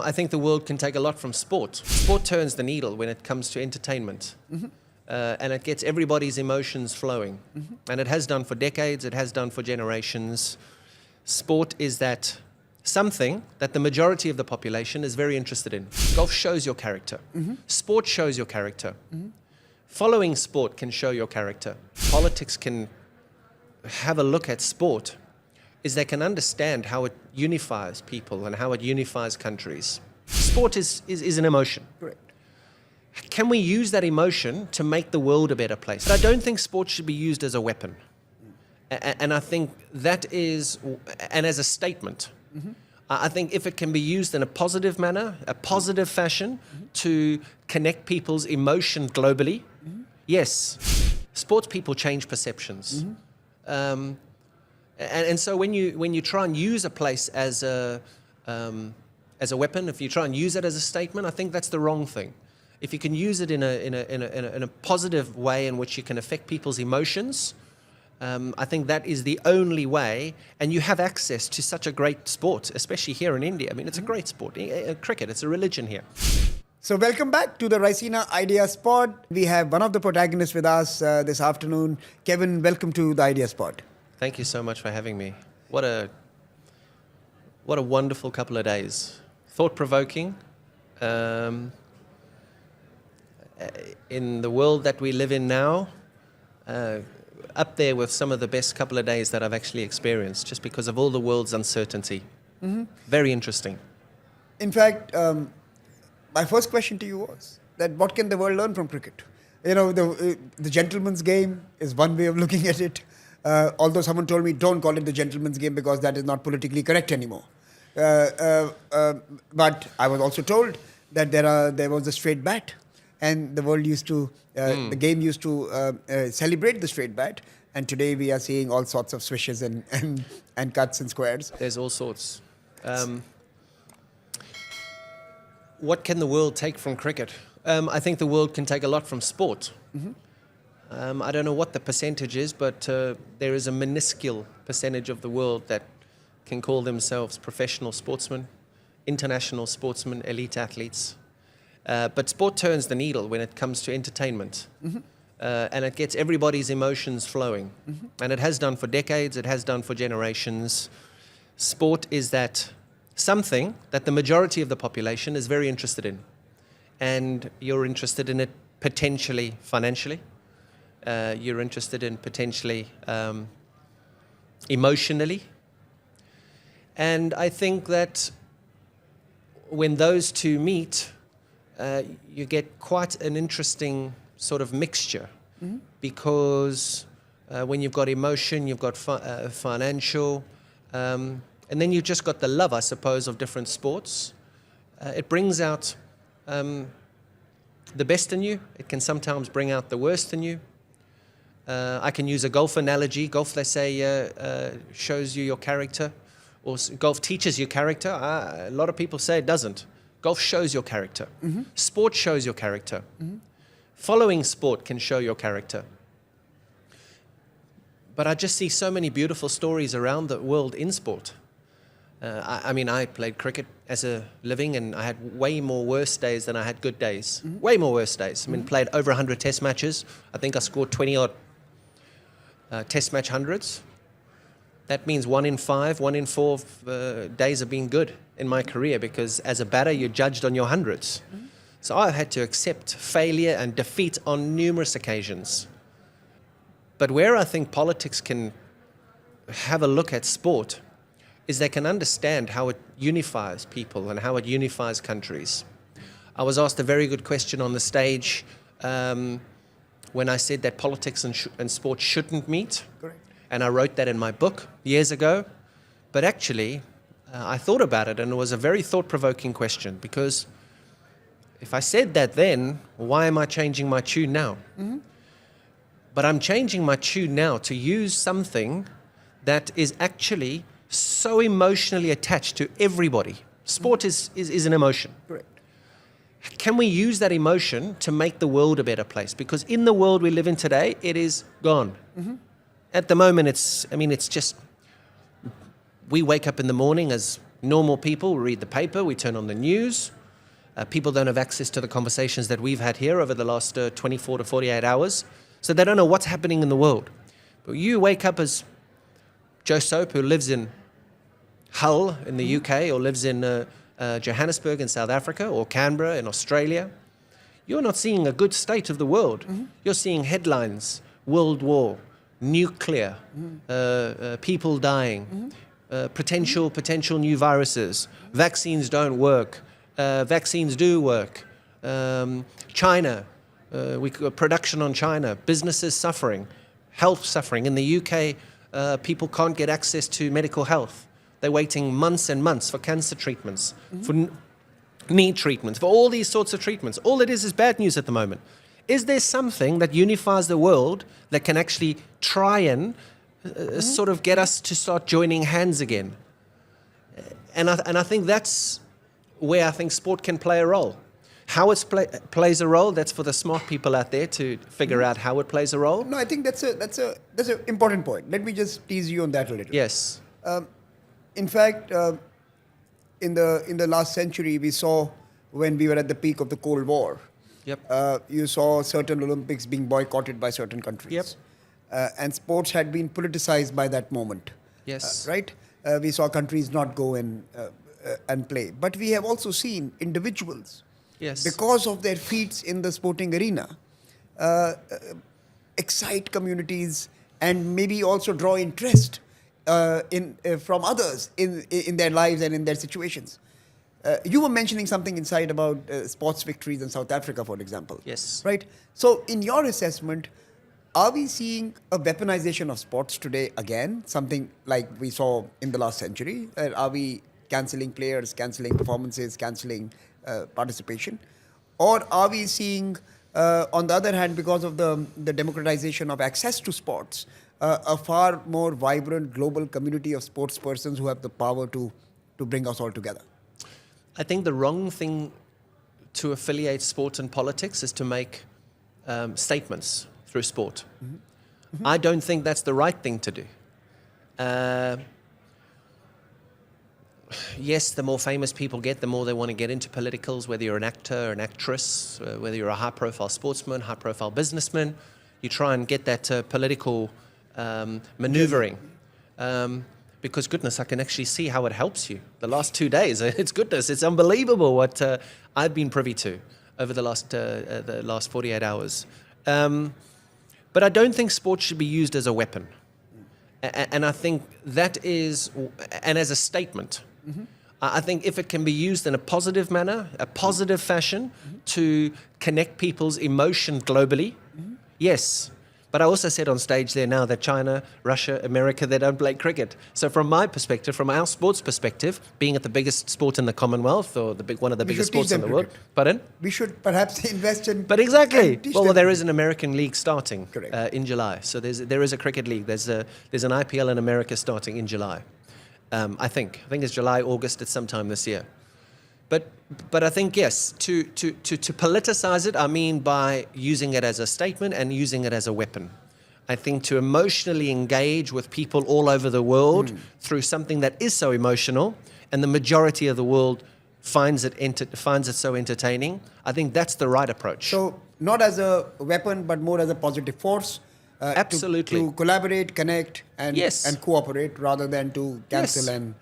I think the world can take a lot from sport. Sport turns the needle when it comes to entertainment. And it gets everybody's emotions flowing. And it has done for decades, it has done for generations. Sport is that something that the majority of the population is very interested in. Golf shows your character. Sport shows your character. Following sport can show your character. Politics can have a look at sport, is they can understand how it unifies people and how it unifies countries. Sport is an emotion. Correct. Can we use that emotion to make the world a better place? But I don't think sport should be used as a weapon. And I think that is, and as a statement, I think if it can be used in a positive manner, a positive fashion, to connect people's emotion globally, yes, sports people change perceptions. And so when you try and use a place as a weapon, if you try and use it as a statement, I think that's the wrong thing. If you can use it in a positive way in which you can affect people's emotions, I think that is the only way, and you have access to such a great sport, especially here in India. I mean, it's a great sport. Cricket, it's a religion here. So welcome back to the Raisina Ideas Pod. We have one of the protagonists with us this afternoon. Kevin, welcome to the Ideas Pod. Thank you so much for having me. What a wonderful couple of days. Thought-provoking. In the world that we live in now, up there with some of the best couple of days that I've actually experienced, just because of all the world's uncertainty. Very interesting. In fact, my first question to you was that what can the world learn from cricket? You know, the gentleman's game is one way of looking at it. Although someone told me don't call it the gentleman's game because that is not politically correct anymore. But I was also told that there was a straight bat. And the world used to, the game used to celebrate the straight bat. And today we are seeing all sorts of swishes and cuts and squares. There's all sorts. What can the world take from cricket? I think the world can take a lot from sport. I don't know what the percentage is, but there is a minuscule percentage of the world that can call themselves professional sportsmen, international sportsmen, elite athletes. But sport turns the needle when it comes to entertainment. And it gets everybody's emotions flowing. And it has done for decades, it has done for generations. Sport is that something that the majority of the population is very interested in. And you're interested in it potentially financially. You're interested in potentially emotionally. And I think that when those two meet, you get quite an interesting sort of mixture, because when you've got emotion, you've got financial, and then you've just got the love, I suppose, of different sports. It brings out the best in you. It can sometimes bring out the worst in you. I can use a golf analogy. Golf, they say, shows you your character, or golf teaches you character. A lot of people say it doesn't. Golf shows your character. Sport shows your character. Following sport can show your character. But I just see so many beautiful stories around the world in sport. I mean, I played cricket as a living, and I had way more worse days than I had good days. Way more worse days. I mean, played over 100 test matches. I think I scored 20-odd test match hundreds. That means 1 in 5, 1 in 4 days have been good in my career, because as a batter, you're judged on your hundreds. So I've had to accept failure and defeat on numerous occasions. But where I think politics can have a look at sport is they can understand how it unifies people and how it unifies countries. I was asked a very good question on the stage when I said that politics and sport shouldn't meet. Correct. And I wrote that in my book years ago. But actually, I thought about it, and it was a very thought-provoking question, because if I said that then, why am I changing my tune now? But I'm changing my tune now to use something that is actually so emotionally attached to everybody. Sport is an emotion. Correct. Can we use that emotion to make the world a better place? Because in the world we live in today, it is gone. At the moment, it's just, we wake up in the morning as Normal people read the paper, we turn on the news. People don't have access to the conversations that we've had here over the last 24 to 48 hours. So they don't know what's happening in the world. But you wake up as Joe Soap, who lives in Hull in the UK, or lives in Johannesburg in South Africa, or Canberra in Australia. You're not seeing a good state of the world. You're seeing headlines, world war, nuclear, people dying, potential new viruses, vaccines don't work, vaccines do work, China, production on China, businesses suffering, health suffering. In the UK, people can't get access to medical health. They're waiting months and months for cancer treatments, for knee treatments, for all these sorts of treatments. All it is bad news at the moment. Is there something that unifies the world that can actually try and sort of get us to start joining hands again? And I think that's where I think sport can play a role. How it plays a role, that's for the smart people out there to figure out how it plays a role. No, I think that's an important point. Let me just tease you on that a little. Yes. In fact, in the last century, we saw when we were at the peak of the Cold War. Yep. You saw certain Olympics being boycotted by certain countries. Yep. And sports had been politicized by that moment. Yes. Right? We saw countries not go and play. But we have also seen individuals, Yes. because of their feats in the sporting arena, excite communities and maybe also draw interest from others in their lives and in their situations. You were mentioning something inside about sports victories in South Africa, for example. Yes. Right? So in your assessment, are we seeing a weaponization of sports today again? Something like we saw in the last century? Are we cancelling players, cancelling performances, cancelling participation? Or are we seeing, on the other hand, because of the democratization of access to sports, a far more vibrant global community of sports persons who have the power to bring us all together? I think the wrong thing to affiliate sport and politics is to make statements through sport. I don't think that's the right thing to do. Yes, the more famous people get, the more they want to get into politicals, whether you're an actor, an actress, whether you're a high-profile sportsman, high-profile businessman. You try and get that political maneuvering. Because, goodness, I can actually see how it helps you. The last 2 days, it's unbelievable what I've been privy to over the last 48 hours. But I don't think sport should be used as a weapon. And I think that is, and as a statement. I think if it can be used in a positive manner, a positive fashion, to connect people's emotion globally, yes. But I also said on stage there now that China, Russia, America, they don't play cricket. So from my perspective, from our sports perspective, being at the biggest sport in the Commonwealth, or one of the biggest sports in the world. Pardon? We should perhaps invest in... But exactly. Well, there is an American league starting in July. So there is a cricket league. There's an IPL in America starting in July. I think it's July, August, it's sometime this year. But I think, yes, to politicize it, I mean by using it as a statement and using it as a weapon. I think to emotionally engage with people all over the world through something that is so emotional, and the majority of the world finds it so entertaining, I think that's the right approach. So not as a weapon, but more as a positive force. Absolutely. To collaborate, connect, and cooperate, rather than to cancel and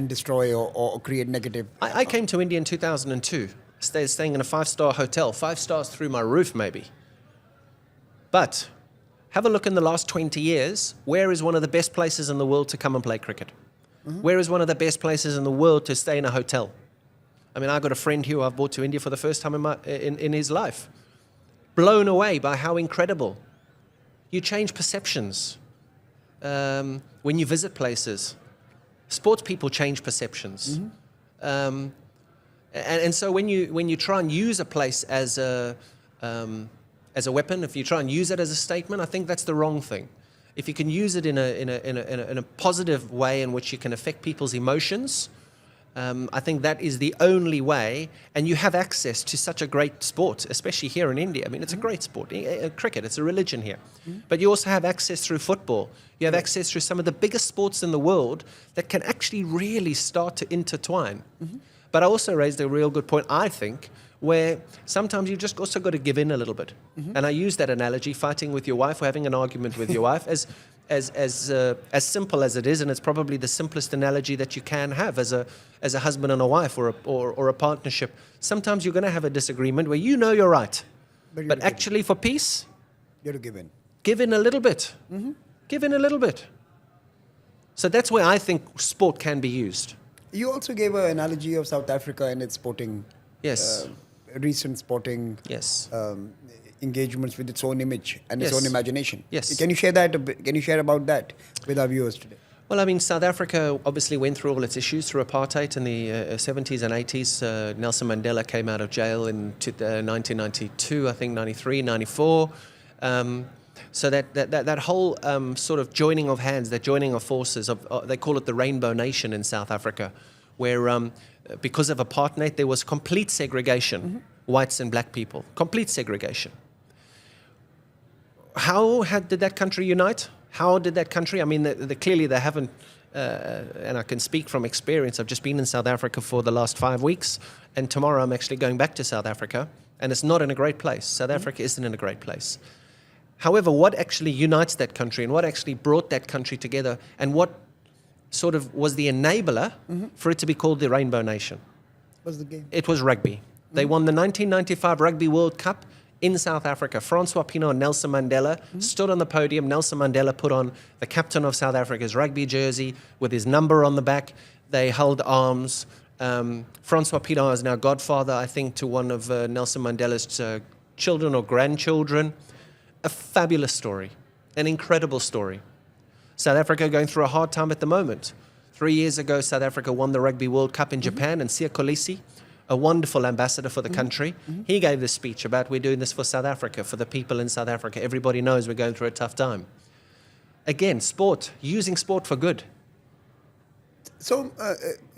destroy or create negative. I came to India in 2002, staying in a 5-star hotel, 5 stars through my roof maybe. But have a look in the last 20 years, where is one of the best places in the world to come and play cricket? Where is one of the best places in the world to stay in a hotel? I mean, I've got a friend who I've brought to India for the first time in his life. Blown away by how incredible. You change perceptions when you visit places. Sports people change perceptions, and so when you try and use a place as a weapon, if you try and use it as a statement, I think that's the wrong thing. If you can use it in a positive way in which you can affect people's emotions, I think that is the only way, and you have access to such a great sport, especially here in India. I mean, it's a great sport. Cricket, it's a religion here. But you also have access through football. You have access through some of the biggest sports in the world that can actually really start to intertwine. But I also raised a real good point, I think, where sometimes you just also got to give in a little bit. And I use that analogy, fighting with your wife or having an argument with your wife, as simple as it is, and it's probably the simplest analogy that you can have as a husband and a wife or a partnership. Sometimes you're going to have a disagreement where you know you're right, but actually for peace, you have to give in. Give in a little bit. Give in a little bit. So that's where I think sport can be used. You also gave an analogy of South Africa and its sporting, recent sporting engagements with its own image and its own imagination. Can you share that? Can you share about that with our viewers today? Well, I mean, South Africa obviously went through all its issues through apartheid in the 70s and 80s. Nelson Mandela came out of jail in 1992, I think, 93, 94. So that whole sort of joining of hands, that joining of forces, they call it the Rainbow Nation in South Africa, where because of apartheid there was complete segregation, whites and black people, complete segregation. How did that country unite? How did that country, I mean, clearly they haven't, and I can speak from experience, I've just been in South Africa for the last 5 weeks, and tomorrow I'm actually going back to South Africa, and it's not in a great place. South Africa isn't in a great place. However, what actually unites that country and what actually brought that country together and what sort of was the enabler for it to be called the Rainbow Nation? What's the game? It was rugby. They won the 1995 Rugby World Cup in South Africa. Francois Pienaar and Nelson Mandela stood on the podium. Nelson Mandela put on the captain of South Africa's rugby jersey with his number on the back. They held arms. Francois Pienaar is now godfather, I think, to one of Nelson Mandela's children or grandchildren. A fabulous story, an incredible story. South Africa going through a hard time at the moment. 3 years ago, South Africa won the Rugby World Cup in Japan, and Siya Kolisi, a wonderful ambassador for the country, he gave this speech about we're doing this for South Africa, for the people in South Africa. Everybody knows we're going through a tough time. Again, sport, using sport for good. So,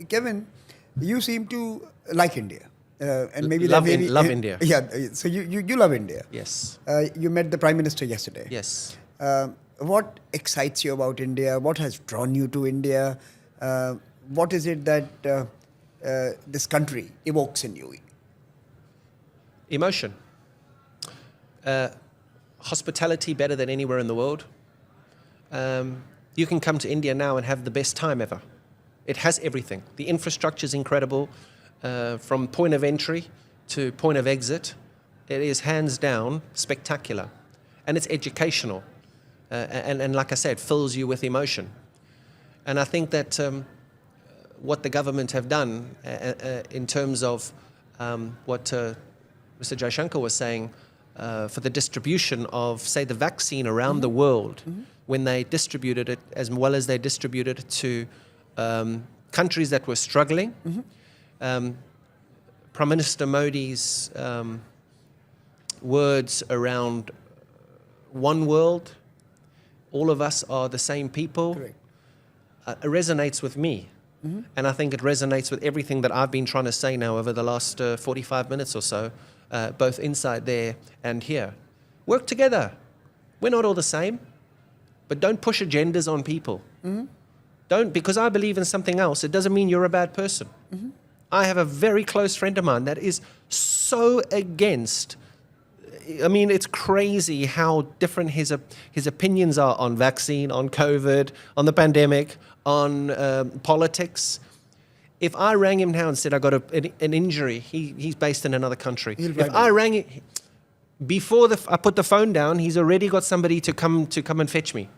Kevin, you seem to like India. And maybe love India. Yeah, so you love India. Yes. You met the Prime Minister yesterday. Yes. What excites you about India? What has drawn you to India? What is it that this country evokes in you? Emotion. Hospitality better than anywhere in the world. You can come to India now and have the best time ever. It has everything. The infrastructure is incredible. From point of entry to point of exit, it is hands down spectacular. And it's educational. And like I said, fills you with emotion. And I think that what the government have done in terms of what Mr. Jaishankar was saying for the distribution of, say, the vaccine around the world, when they distributed it as well as they distributed it to countries that were struggling. Prime Minister Modi's words around one world, all of us are the same people, resonates with me. And I think it resonates with everything that I've been trying to say now over the last 45 minutes or so, both inside there and here. Work together. We're not all the same, but don't push agendas on people. Don't, because I believe in something else, it doesn't mean you're a bad person. I have a very close friend of mine that is so against, I mean, it's crazy how different his opinions are on vaccine, on COVID, on the pandemic, on politics. If I rang him now and said I got an injury, he's based in another country. If I rang it, before I put the phone down, he's already got somebody to come and fetch me.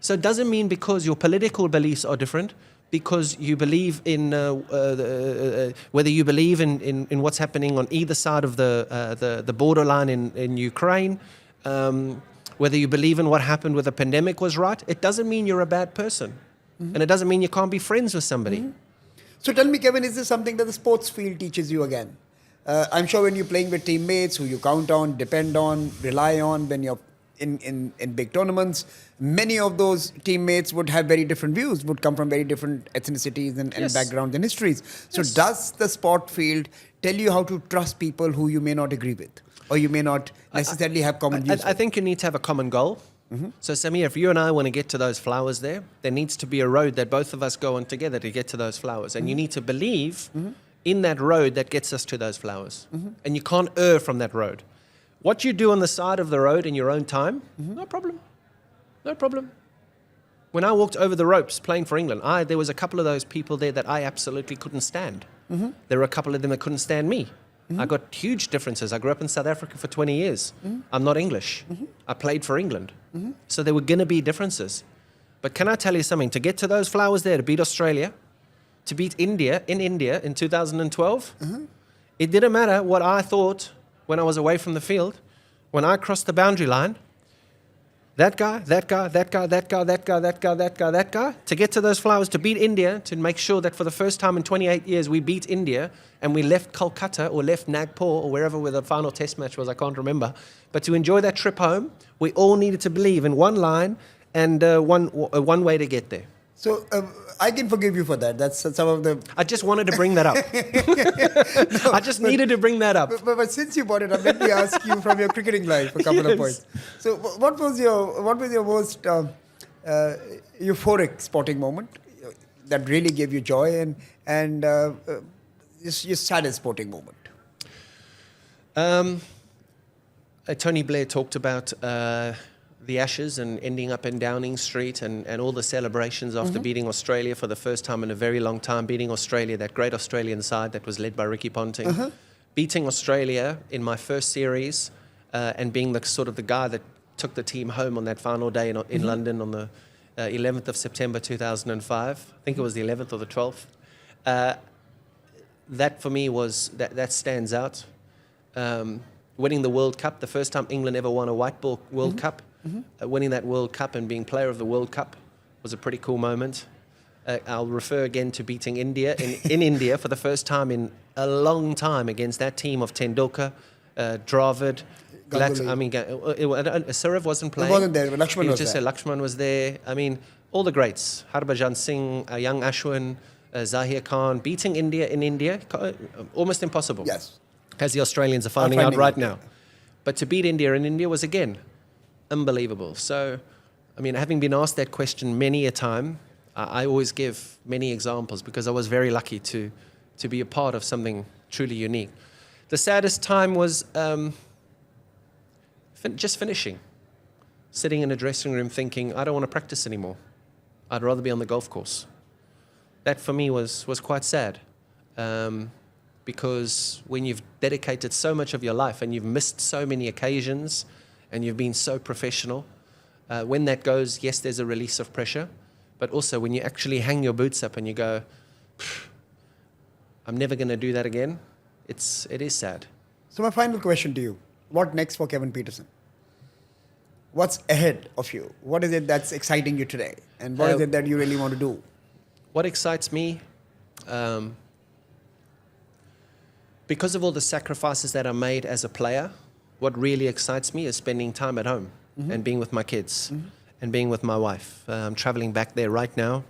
So it doesn't mean because your political beliefs are different, because you believe in whether you believe in what's happening on either side of the borderline in Ukraine, whether you believe in what happened with the pandemic was right, it doesn't mean you're a bad person. And it doesn't mean you can't be friends with somebody. So tell me, Kevin, is this something that the sports field teaches you again? I'm sure when you're playing with teammates who you count on, depend on, rely on, when you're in big tournaments, many of those teammates would have very different views, would come from very different ethnicities and Yes. backgrounds and histories. So Yes. does the sport field tell you how to trust people who you may not agree with, or you may not necessarily have common views I think you need to have a common goal. So, Samir, if you and I want to get to those flowers there needs to be a road that both of us go on together to get to those flowers. And you need to believe in that road that gets us to those flowers. And you can't err from that road. What you do on the side of the road in your own time, no problem. No problem. When I walked over the ropes playing for England, there was a couple of those people there that I absolutely couldn't stand. There were a couple of them that couldn't stand me. I got huge differences. I grew up in South Africa for 20 years. I'm not English. I played for England. So there were going to be differences. But can I tell you something? To get to those flowers there, to beat Australia, to beat India in 2012, it didn't matter what I thought when I was away from the field. When I crossed the boundary line, that guy, to get to those flowers, to beat India, to make sure that for the first time in 28 years we beat India and we left Kolkata or left Nagpur or wherever where the final test match was, I can't remember. But to enjoy that trip home, we all needed to believe in one line and one way to get there. So I can forgive you for that. That's some of the... I just wanted to bring that up. I just needed to bring that up. But since you brought it up, let me ask you from your cricketing life a couple of points. So what was your most euphoric sporting moment that really gave you joy and your saddest sporting moment? Tony Blair talked about the Ashes and ending up in Downing Street and all the celebrations after beating Australia for the first time in a very long time, beating Australia, that great Australian side that was led by Ricky Ponting, beating Australia in my first series and being the sort of the guy that took the team home on that final day in London on the 11th of September 2005. I think it was the 11th or the 12th. That for me was, that stands out. Winning the World Cup, the first time England ever won a white ball World Cup. Winning that World Cup and being player of the World Cup was a pretty cool moment. I'll refer again to beating India in India for the first time in a long time against that team of Tendulkar, Dravid, Saurav wasn't playing. He wasn't there, but Lakshman was there. Lakshman was there. I mean, all the greats. Harbhajan Singh, young Ashwin, Zahir Khan, beating India in India, almost impossible. Yes. As the Australians are finding out right now. But to beat India in India was, again, unbelievable. So, I mean, having been asked that question many a time, I always give many examples because I was very lucky to be a part of something truly unique. The saddest time was just finishing, sitting in a dressing room thinking, I don't want to practice anymore. I'd rather be on the golf course. That for me was quite sad. Because when you've dedicated so much of your life and you've missed so many occasions and you've been so professional, when that goes, yes, there's a release of pressure, but also when you actually hang your boots up and you go, I'm never going to do that again, it is sad. So my final question to you, what next for Kevin Pietersen? What's ahead of you? What is it that's exciting you today? And what is it that you really want to do? What excites me? Because of all the sacrifices that are made as a player, what really excites me is spending time at home and being with my kids and being with my wife. I'm traveling back there right now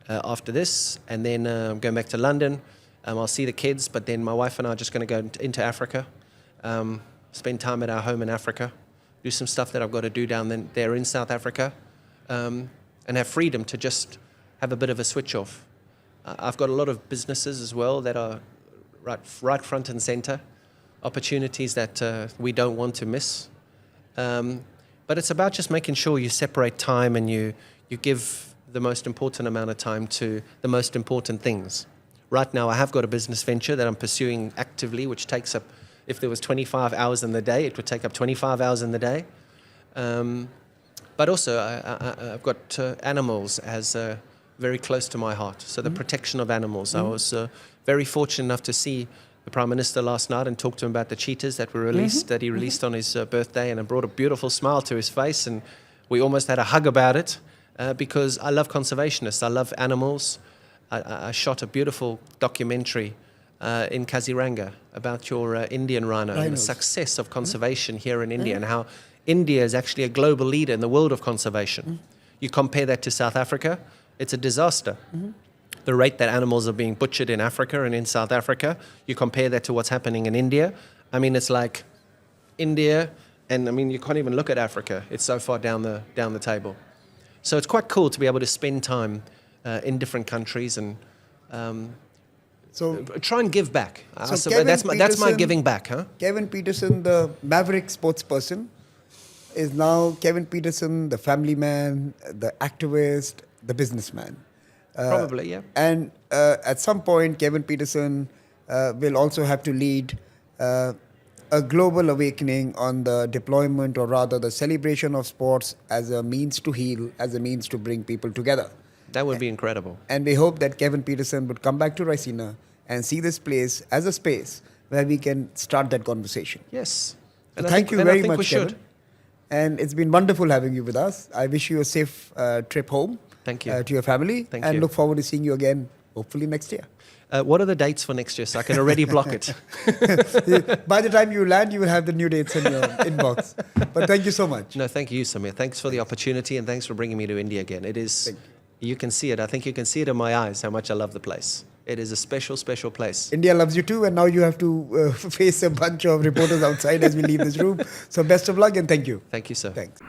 after this, and then I'm going back to London. I'll see the kids, but then my wife and I are just going to go into Africa, spend time at our home in Africa, do some stuff that I've got to do down there in South Africa, and have freedom to just have a bit of a switch off. I've got a lot of businesses as well that are right front and center, opportunities that we don't want to miss. But it's about just making sure you separate time and you give the most important amount of time to the most important things. Right now I have got a business venture that I'm pursuing actively, which takes up, if there was 25 hours in the day, it would take up 25 hours in the day. But also I've got animals as very close to my heart. So the protection of animals. I was very fortunate enough to see the Prime Minister last night and talk to him about the cheetahs that were released, that he released on his birthday, and it brought a beautiful smile to his face, and we almost had a hug about it because I love conservationists. I love animals. I shot a beautiful documentary in Kaziranga about your Indian rhino and the success of conservation here in India and how India is actually a global leader in the world of conservation. You compare that to South Africa, it's a disaster. The rate that animals are being butchered in Africa and in South Africa, you compare that to what's happening in India. I mean, it's like India, and I mean, you can't even look at Africa. It's so far down the table. So it's quite cool to be able to spend time in different countries and So try and give back. So That's my Pietersen- giving back, huh? Kevin Pietersen, the maverick sports person, is now Kevin Pietersen, the family man, the activist, the businessman. Probably, yeah. And at some point, Kevin Pietersen will also have to lead a global awakening on the deployment, or rather the celebration of sports as a means to heal, as a means to bring people together. That would be incredible. And we hope that Kevin Pietersen would come back to Raisina and see this place as a space where we can start that conversation. Yes. So I thank think- you and I very think much, we should. Kevin. And it's been wonderful having you with us. I wish you a safe trip home. Thank you. To your family. Thank and you. look forward to seeing you again, hopefully next year. What are the dates for next year so I can already block it? By the time you land, you will have the new dates in your inbox. But thank you so much. No, thank you, Samir. Thanks for the opportunity and thanks for bringing me to India again. It is, Thank you can see it. I think you can see it in my eyes how much I love the place. It is a special, special place. India loves you too, and now you have to face a bunch of reporters outside as we leave this room. So best of luck and thank you. Thank you, sir. Thanks.